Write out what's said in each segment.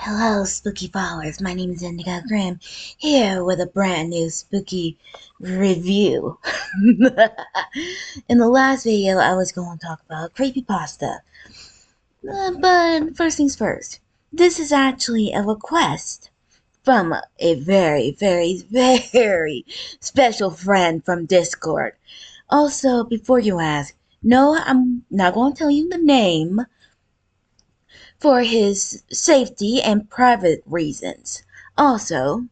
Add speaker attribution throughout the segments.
Speaker 1: Hello, spooky followers. My name is Indigo Grimm, here with a brand new spooky review. In the last video, I was going to talk about creepypasta. But first things first, this is actually a request from a very, very, very special friend from Discord. Also, before you ask, no, I'm not going to tell you the name for his safety and private reasons. Also,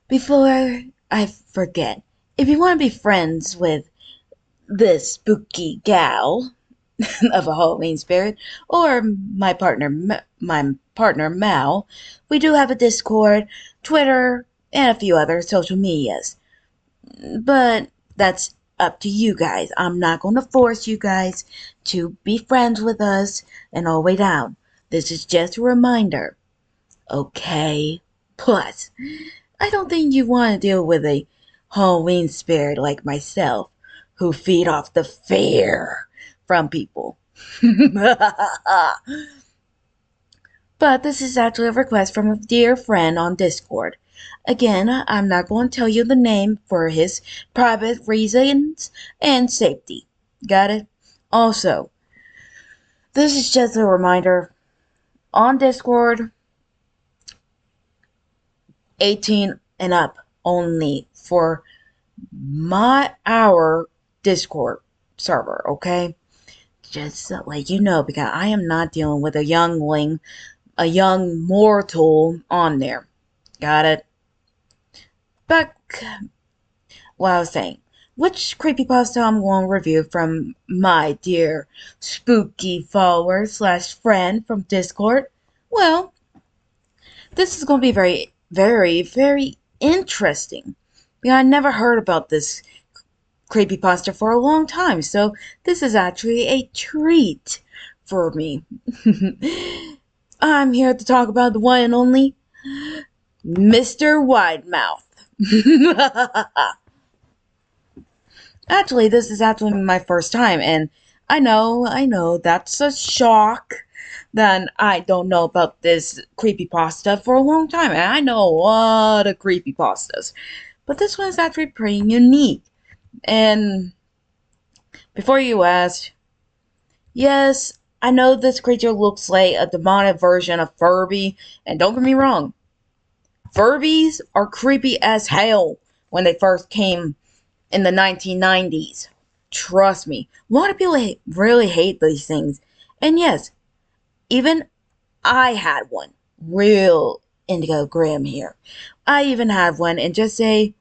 Speaker 1: before I forget, if you want to be friends with this spooky gal of a Halloween spirit, or my partner Mal, we do have a Discord, Twitter, and a few other social medias. But that's up to you guys. I'm not going to force you guys to be friends with us and all the way down. This is just a reminder. Okay? Plus, I don't think you want to deal with a Halloween spirit like myself who feed off the fear from people. But this is actually a request from a dear friend on Discord. Again, I'm not going to tell you the name for his private reasons and safety. Got it? Also, this is just a reminder. On Discord, 18 and up only for our Discord server, okay? Just let you know, because I am not dealing with a youngling, a young mortal on there. Got it? Back what I was saying. Which creepypasta I'm going to review from my dear spooky follower slash friend from Discord? Well, this is going to be very, very, very interesting. Because I never heard about this creepypasta for a long time, so this is actually a treat for me. I'm here to talk about the one and only Mr. Widemouth. Actually, this is actually my first time, and I know, that's a shock that I don't know about this creepypasta for a long time, and I know a lot of creepypastas, but this one is actually pretty unique. And before you ask, yes, I know this creature looks like a demonic version of Furby, and don't get me wrong, Furbies are creepy as hell when they first came in the 1990s. Trust me. A lot of people really hate these things. And yes, even I had one. Real Indigo Graham here. I even had one, and just say,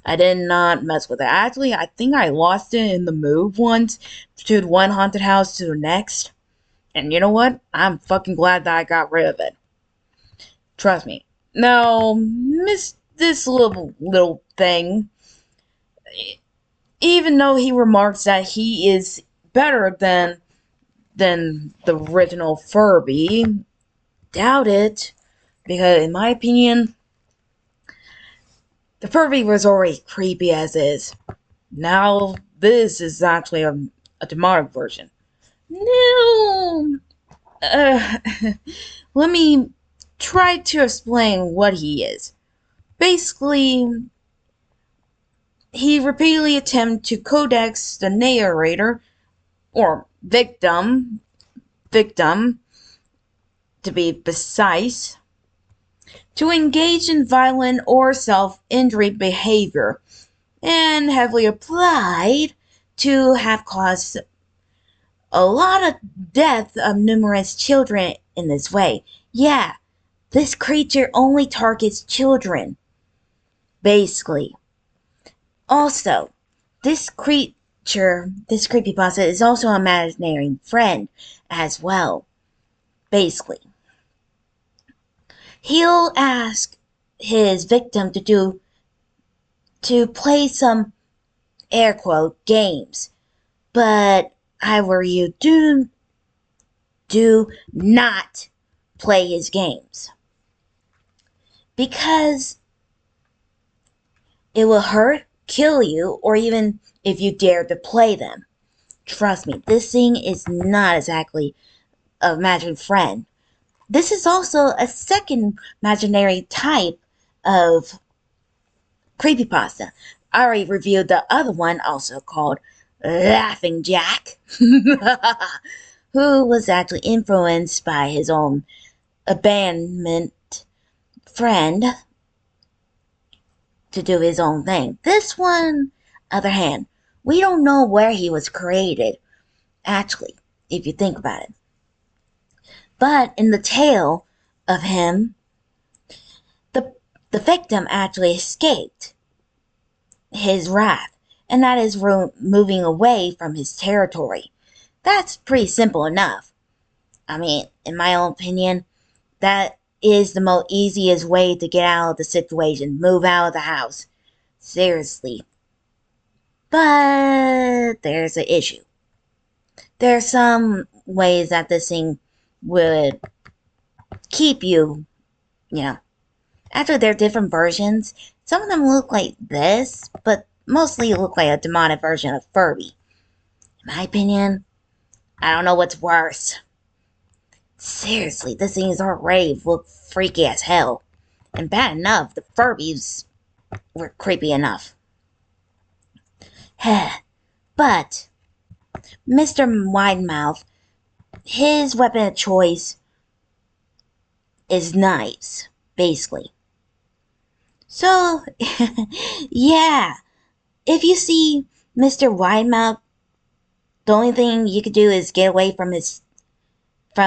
Speaker 1: I did not mess with it. Actually, I think I lost it in the move once to one haunted house to the next. And you know what? I'm fucking glad that I got rid of it. Trust me. Now, this little thing, even though he remarks that he is better than the original Furby, doubt it, because in my opinion, the Furby was already creepy as is. Now this is actually a demonic version. No, let me try to explain what he is. Basically, he repeatedly attempted to codex the narrator, or victim, to be precise, to engage in violent or self-injury behavior, and heavily applied to have caused a lot of death of numerous children in this way. Yeah, this creature only targets children, basically. Also, this creepypasta is also an imaginary friend as well, basically. He'll ask his victim to play some air quote games, but however you do not play his games, because it will hurt, kill you, or even if you dare to play them. Trust me, this thing is not exactly a imagined friend. This is also a second imaginary type of creepypasta. I already reviewed the other one, also called Laughing Jack, who was actually influenced by his own abandonment friend to do his own thing. This one, other hand, we don't know where he was created, actually, if you think about it. But in the tale of him, the the victim actually escaped his wrath, and that is moving away from his territory. That's pretty simple enough. I mean, in my own opinion, that is the most easiest way to get out of the situation. Move out of the house. Seriously. But there's an issue. There are some ways that this thing would keep you, you know. Actually, there are different versions. Some of them look like this, but mostly look like a demonic version of Furby. In my opinion, I don't know what's worse. Seriously, this thing is already look freaky as hell. And bad enough, the Furbies were creepy enough. But Mr. Widemouth, his weapon of choice is knives, basically. So, yeah, if you see Mr. Widemouth, the only thing you could do is get away from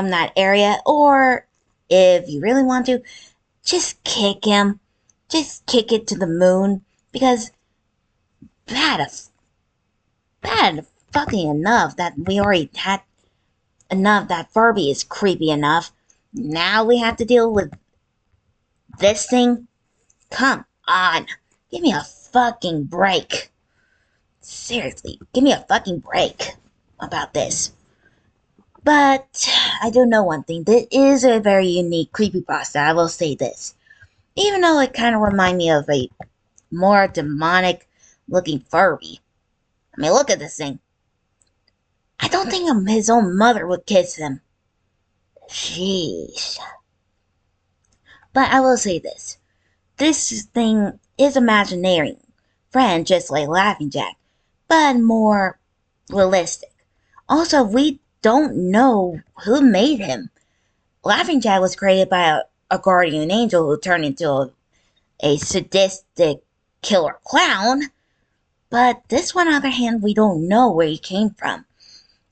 Speaker 1: that area, or if you really want to, just kick him. Just kick it to the moon, because bad fucking enough that we already had enough that Furby is creepy enough. Now we have to deal with this thing? Come on. Give me a fucking break. Seriously, give me a fucking break about this. But I do know one thing. This is a very unique creepypasta, I will say this. Even though it kind of reminds me of a more demonic looking Furby. I mean, look at this thing. I don't think his own mother would kiss him. Sheesh. But I will say this. This thing is imaginary friend, just like Laughing Jack, but more realistic. Also, we don't know who made him. Laughing Jack was created by a guardian angel who turned into a sadistic killer clown. But this one, on the other hand, we don't know where he came from.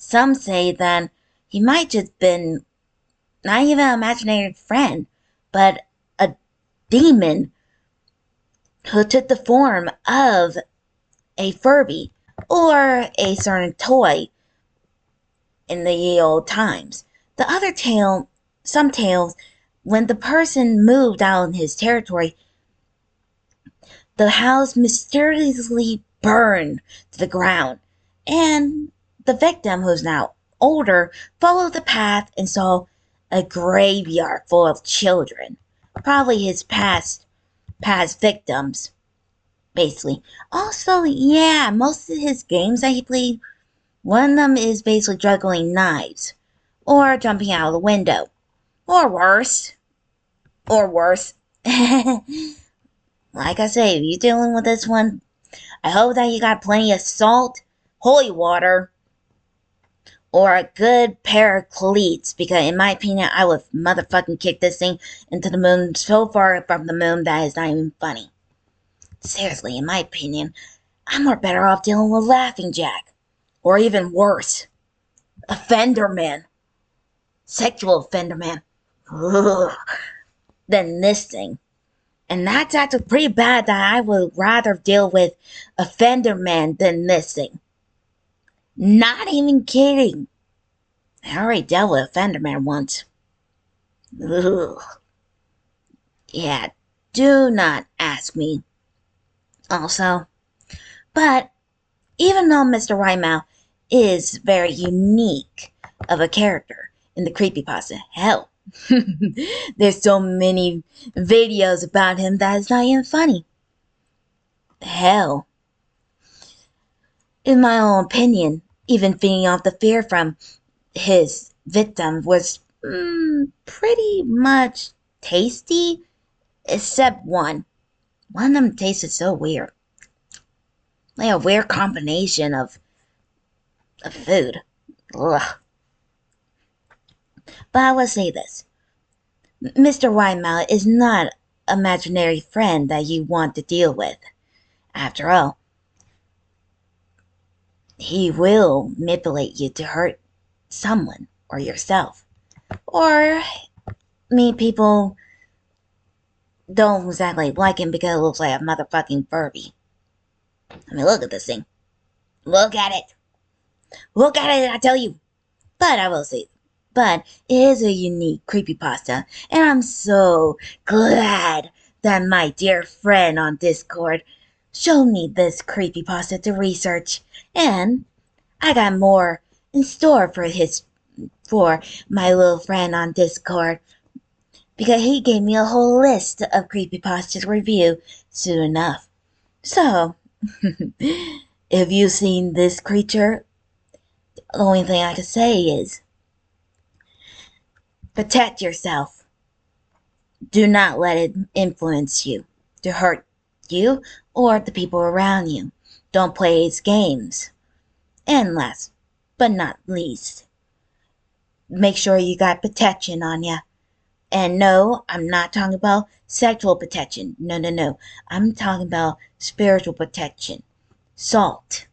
Speaker 1: Some say that he might just been not even an imaginary friend, but a demon who took the form of a Furby or a certain toy in the ye old times. The other tale, some tales, when the person moved out of his territory, the house mysteriously burned to the ground, and the victim, who's now older, followed the path and saw a graveyard full of children, probably his past victims, basically. Also, yeah, most of his games that he played, one of them is basically juggling knives, or jumping out of the window, or worse. Like I say, if you're dealing with this one, I hope that you got plenty of salt, holy water, or a good pair of cleats, because in my opinion, I would motherfucking kick this thing into the moon so far from the moon that it's not even funny. Seriously, in my opinion, I'm more better off dealing with Laughing Jack. Or even worse, Offender Man. Sexual Offender Man. Ugh. Than this thing. And that's actually pretty bad that I would rather deal with Offender Man than this thing. Not even kidding. I already dealt with Offender Man once. Ugh. Yeah, do not ask me. Also, but even though Mr. Widmouth is very unique of a character in the creepypasta, hell, there's so many videos about him that it's not even funny. Hell, in my own opinion, even feeding off the fear from his victim was
Speaker 2: Pretty much tasty, except one. One of them tasted so weird. Like a weird combination of food. Ugh. But I will say this. Mr. Widmouth is not an imaginary friend that you want to deal with. After all, he will manipulate you to hurt someone or yourself. Or meet people don't exactly like him because it looks like a motherfucking Furby. I mean, look at this thing. Look at it. Look at it, I tell you. But I will say, but it is a unique creepypasta, and I'm so glad that my dear friend on Discord showed me this creepypasta to research, and I got more in store for my little friend on Discord because he gave me a whole list of creepypastas to review soon enough. So, if you've seen this creature, the only thing I can say is protect yourself. Do not let it influence you to hurt you or the people around you. Don't play its games. And last but not least, make sure you got protection on you. And no, I'm not talking about sexual protection. No, no, no. I'm talking about spiritual protection. Salt.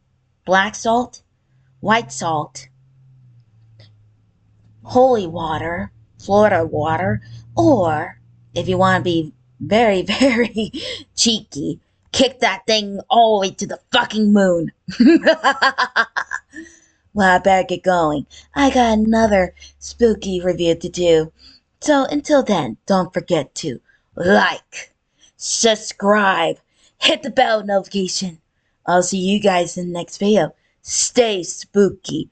Speaker 2: Black salt, white salt, holy water, Florida water, or if you want to be very, very cheeky, kick that thing all the way to the fucking moon. Well, I better get going. I got another spooky review to do. So until then, don't forget to like, subscribe, hit the bell notification. I'll see you guys in the next video. Stay spooky.